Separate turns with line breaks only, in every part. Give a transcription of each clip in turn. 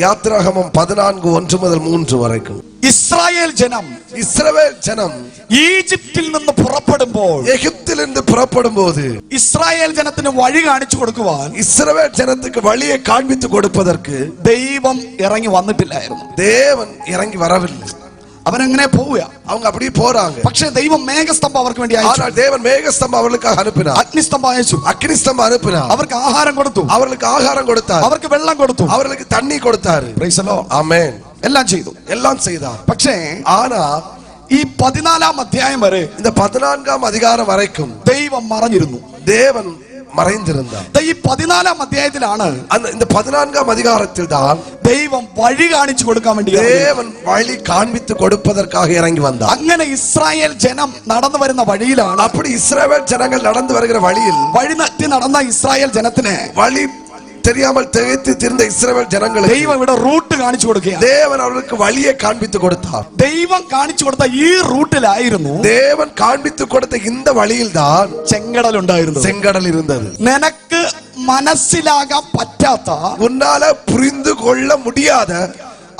യാത്രാഗമം 14:1-3 വരയ്ക്കും.
ഇസ്രായേൽ ജനം ഈജിപ്തിൽ നിന്ന് പുറപ്പെടുമ്പോൾ
എഗിപ്തിൽ നിന്ന് പുറപ്പെടുമ്പോൾ
ഇസ്രായേൽ ജനത്തിന് വഴി കാണിച്ചു കൊടുക്കുവാൻ
ഇസ്രായേൽ ജനത്തിക്ക് വഴിയെ കാണിച്ചു കൊടുപ്പதற்கு
ദൈവം ഇറങ്ങി വന്നിട്ടില്ലായിരുന്നു.
ദേവൻ ഇറങ്ങി വരവില്ല.
അവരങ്ങനെ പോവുക,
அவங்க அப்படியே போறாங்க.
പക്ഷേ ദൈവം മേഘസ്തംഭം അവർക്ക് വേണ്ടി അയച്ചു.
ஆனால் தேவன் மேகஸ்தம்பம் அவர்களுக்கு அனுப்பினார்.
അഗ്നിസ്തംഭം അയച്ചു,
அக்னிஸ்தம்பம் அனுப்பினார்.
അവർക്ക് ആഹാരം കൊടുത്തു,
அவர்களுக்கு ஆகாரம் கொடுத்தார்,
അവർക്ക് വെള്ളം കൊടുത്തു,
அவர்களுக்கு தண்ணி கொடுத்தார்.
Praise the lord.
ആമേൻ.
എല്ലാം ചെയ്തു,
എല്ലാം ചെയ്താர்.
പക്ഷേ
ஆனா
ഈ 14-ാം അധ്യായം വരെ,
இந்த 14-ാം அதிகாரம் வரைக்கும்
ദൈവം മറഞ്ഞിരുന്നു.
தேவன் மறைந்திருந்தார்.
ഈ 14-ാം അധ്യായത്തിലാണ്
இந்த 14-ാം அதிகாரத்தில் தான்
ദൈവം വഴി കാണിച്ചു കൊടുക്കാൻ വേണ്ടി
தேவன் வழி காண்பித்து கொடுப்பதற்காக இறங்கி வந்தார்.
അങ്ങനെ ഇസ്രായേൽ ജനം നടന്നു വരുന്ന വഴിയിലാണ്,
அப்படி இஸ்ரவேல் ஜனங்கள் நடந்து வருகிற வழியில்
വഴി തെറ്റി നടന്ന ഇസ്രായേൽ ജനത്തിന്
வழி தெரியாமல் திகைத்து திரிந்த இஸ்ரவேல் ஜனங்களுக்கு
ദൈവം ഇവിടെ റൂട്ട് കാണിച്ചു കൊടുക്കുകയാണ്.
தேவன் அவர்களுக்கு வழியை காண்பித்து கொடுத்தார்.
ദൈവം കാണിച്ചു കൊടുത്ത ഈ റൂട്ടിലായിരുന്നു,
தேவன் காண்பித்து கொடுத்த இந்த வழியில் தான்
ചെങ്കടൽ ഉണ്ടായിരുന്നു.
செங்கடல் இருந்தது.
നിനക്ക് മനസ്സിലാകാൻ പറ്റാത്ത,
உன்னால புரிந்து கொள்ள முடியாத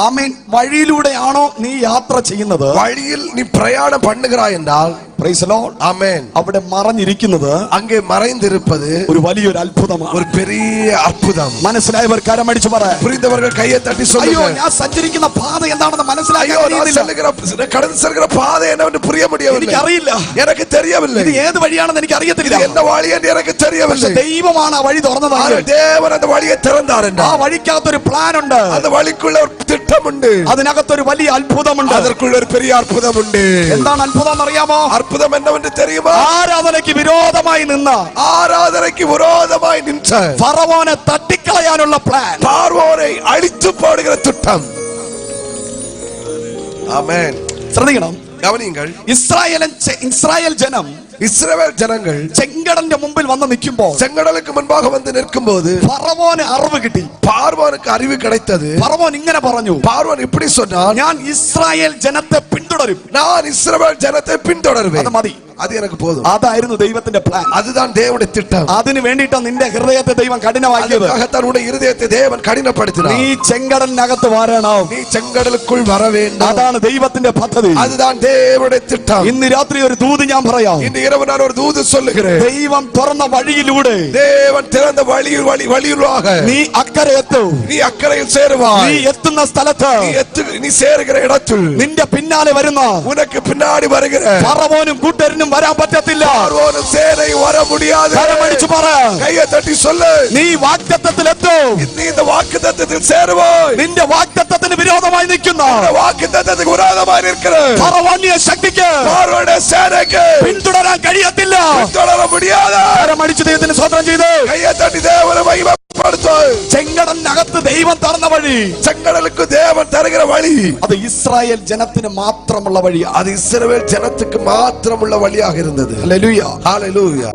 ആമേൻ, വഴിയിലൂടെയാണോ നീ യാത്ര ചെയ്യുന്നത്,
வழியில் நீ பிரயாணம் பண்ணுகிறாய் என்றால்,
പ്രൈസ് ദി ലോർഡ്,
ஆமென்,
അവിടെ മറഞ്ഞിരിക്കുന്നത്,
அங்கே மறைந்திருப்பது
ഒരു വലിയൊരു അത്ഭുതമാണ്.
ஒரு பெரிய அற்புதம்.
മനസ്സിലായവർ കരമടിച്ചു പറ.
புரிந்தவர்கள் கையை தட்டி
അയ്യോ,
சொல்லுங்க.
ഞാൻ സഞ്ചരിക്കുന്ന പാത എന്താണെന്ന്
ஐயோ,
മനസ്സിലാക്കാൻ
நான் கடந்து செல்கிற பாதை என்னவென்று புரிய முடியவில்லை.
എനിക്ക് അറിയില്ല,
எனக்கு தெரியவில்லை.
ഇത് ഏത് വഴിയാണെന്ന് എനിക്ക് അറിയത്തില്ല.
என்ன வழி என்று எனக்கு தெரியவில்லை.
ദൈവമാണ് ആ വഴി തുറന്നത്.
தேவன் அந்த வழியை திறந்தார்
ആ
என்றால்
വഴിക്കകത്തൊരു പ്ലാൻ ഉണ്ട്,
அந்த வழிக்குள்ள ஒரு திட்டம் உண்டு,
അതിനകത്തൊരു വലിയ അത്ഭുതമുണ്ട്.
அதற்குள்ள ஒரு பெரிய அற்புதம் உண்டு.
എന്താണ് അത്ഭുതം അറിയാമോ?
அற்புதம் என்னவென்று தெரியுமா?
ആരാധനയ്ക്ക് വിരോധമായി നിന്ന,
ஆராதனைக்கு விரோதமாய் நின்ற
ഫറവോനെ തട്ടിക്കളയാനുള്ള പ്ലാൻ,
பார்வோனை அழித்து போடுகிற திட்டம். ആമേൻ.
ശ്രദ്ധിക്കണം,
கவனியுங்கள்.
ഇസ്രായേൽ ജനം,
இஸ்ரவேல் ஜனங்கள்
ചെങ്കടലിന്റെ മുമ്പിൽ വന്ന് നിൽക്കുമ്പോൾ,
செங்கடலுக்கு முன்பாக வந்து நிற்கும்போது
ഫറവോന് അറിവ് കിട്ടി.
பார்வோனுக்கு அறிவு கிடைத்தது.
ഫറവോൻ ഇങ്ങനെ പറഞ്ഞു,
பார்வோன் இப்படி சொன்னான்,
ഞാൻ ഇസ്രായേൽ ജനത്തെ പിന്തുടരും,
நான் இஸ்ரவேல் ஜனத்தை பின்தொடர்வேன்.
അത് മതി,
அது எனக்கு போதும்.
അതായിരുന്നു ദൈവത്തിന്റെ പ്ലാൻ.
அதுதான் தேவனுடைய திட்டம்.
അതിനു വേണ്ടിയിട്ടാണ് നിന്റെ ഹൃദയത്തെ ദൈവം കഠിനമാക്കിയത്.
தன்னுடைய இருதயத்தை தேவன் கடினப்படுத்தினார்.
നീ ചെങ്കടലിനകത്ത് വരണം,
நீ செங்கடலுக்குள் வர வேண்டும்.
അതാണ് ദൈവത്തിന്റെ പദ്ധതി,
அதுதான் தேவனுடைய திட்டம்.
ഇന്ന് രാത്രി ഒരു ദൂത് ഞാൻ പറയാം.
இன்று இரவு நான் ஒரு தூது சொல்லுகிறேன்.
ദൈവം തുറന്ന വഴിയിലൂടെ,
தேவன் திறந்த வழியிலாக
നീ അക്കരെ എത്തും.
நீ அக்கறையில் சேருவாய்.
നീ എത്തുന്ന സ്ഥലത്ത്,
நீ சேருகிற இடத்தில்
നിന്റെ പിന്നാലെ വരുന്ന
உனக்கு பின்னாடி வருகிற
ഫറവോനും കൂട്ടരിനും വരാൻ പറ്റത്തില്ല.
பார்வோனும் சேனை வர முடியாது.
കരമടിച്ചു പറ,
கையை தட்டி சொல்லு,
നീ വാഗ്ദത്തത്തിലെത്തും.
நீ இந்த வாக்குத்தத்தத்தில் சேருவாய்.
നിന്റെ വാഗ്ദത്തത്തിന് വിരോധമായി നിൽക്കുന്ന,
வாக்குத்தத்தத்துக்கு விரோதமாக இருக்கிற
ഫറവോന്യ ശക്തിക്ക്,
பார்வோனுடைய சேனைக்கு
പിന്തുടരാൻ കഴിയത്തില്ല.
பின்தொடர முடியாது.
കരമടിച്ചു ദൈവത്തിന് സ്തോത്രം ചെയ്ത്
கையை தட்டி தேவனை மகிமைப்படுத்து.
ചെങ്കടലിനകത്ത് ദൈവം തുറന്ന വഴി,
செங்கடலுக்கு தேவன் தருகிற வழி,
അത് ഇസ്രായേൽ ജനത്തിന് മാത്രമുള്ള വഴിയാണ്.
அது இஸ்ரவேல் ஜனத்துக்கு மாத்திரமுள்ள வழியாக இருந்தது.
ഹല്ലേലൂയ.
ஹalleluya.